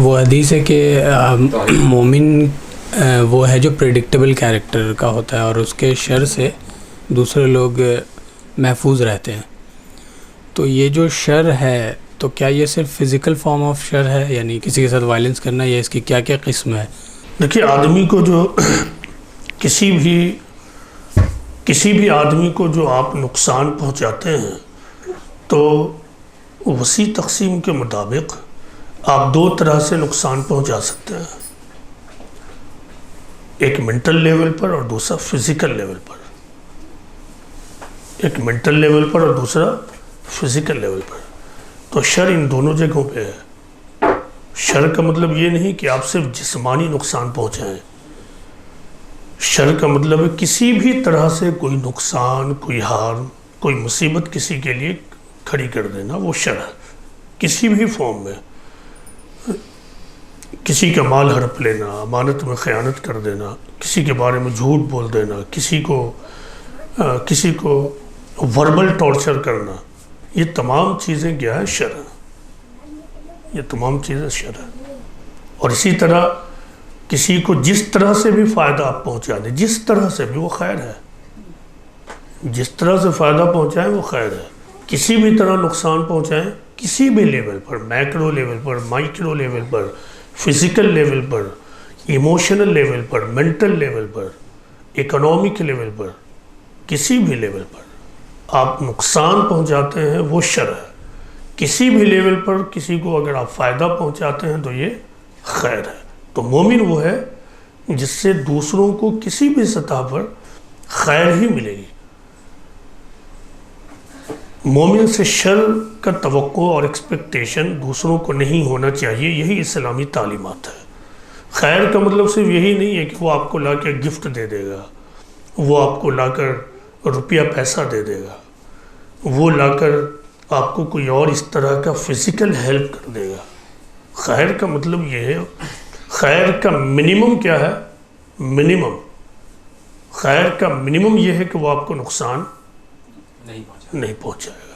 وہ حدیث ہے کہ مومن وہ ہے جو پریڈکٹیبل کیریکٹر کا ہوتا ہے اور اس کے شر سے دوسرے لوگ محفوظ رہتے ہیں. تو یہ جو شر ہے تو کیا یہ صرف فزیکل فارم آف شر ہے، یعنی کسی کے ساتھ وائلنس کرنا، یا اس کی کیا کیا قسم ہے؟ دیکھیے، آدمی کو جو کسی بھی آدمی کو جو آپ نقصان پہنچاتے ہیں تو وسیع تقسیم کے مطابق آپ دو طرح سے نقصان پہنچا سکتے ہیں، ایک منٹل لیول پر اور دوسرا فزیکل لیول پر. ایک منٹل لیول پر اور دوسرا فزیکل لیول پر. تو شر ان دونوں جگہوں پہ ہے. شر کا مطلب یہ نہیں کہ آپ صرف جسمانی نقصان پہنچائیں. شر کا مطلب ہے کسی بھی طرح سے کوئی نقصان، کوئی ہارم، کوئی مصیبت کسی کے لیے کھڑی کر دینا، وہ شر ہے. کسی بھی فارم میں کسی کا مال ہڑپ لینا، امانت میں خیانت کر دینا، کسی کے بارے میں جھوٹ بول دینا، کسی کو وربل ٹارچر کرنا، یہ تمام چیزیں کیا ہے؟ شر ہے. یہ تمام چیزیں شر ہے. اور اسی طرح کسی کو جس طرح سے بھی فائدہ آپ پہنچا دیں، جس طرح سے بھی، وہ خیر ہے. جس طرح سے فائدہ پہنچائیں وہ خیر ہے. کسی بھی طرح نقصان پہنچائیں، کسی بھی لیول پر، میکرو لیول پر، مائکرو لیول پر، فزیکل لیول پر، ایموشنل لیول پر، منٹل لیول پر، اکنامک لیول پر، کسی بھی لیول پر آپ نقصان پہنچاتے ہیں وہ شر ہے. کسی بھی لیول پر کسی کو اگر آپ فائدہ پہنچاتے ہیں تو یہ خیر ہے. تو مومن وہ ہے جس سے دوسروں کو کسی بھی سطح پر خیر ہی ملے گی. مومن سے شر کا توقع اور ایکسپیکٹیشن دوسروں کو نہیں ہونا چاہیے. یہی اسلامی تعلیمات ہے. خیر کا مطلب صرف یہی نہیں ہے کہ وہ آپ کو لا کے گفٹ دے دے گا، وہ آپ کو لا کر روپیہ پیسہ دے دے گا، وہ لا کر آپ کو کوئی اور اس طرح کا فزیکل ہیلپ کر دے گا. خیر کا مطلب یہ ہے، خیر کا منیمم کیا ہے؟ خیر کا منیمم یہ ہے کہ وہ آپ کو نقصان نہیں پہنچائے.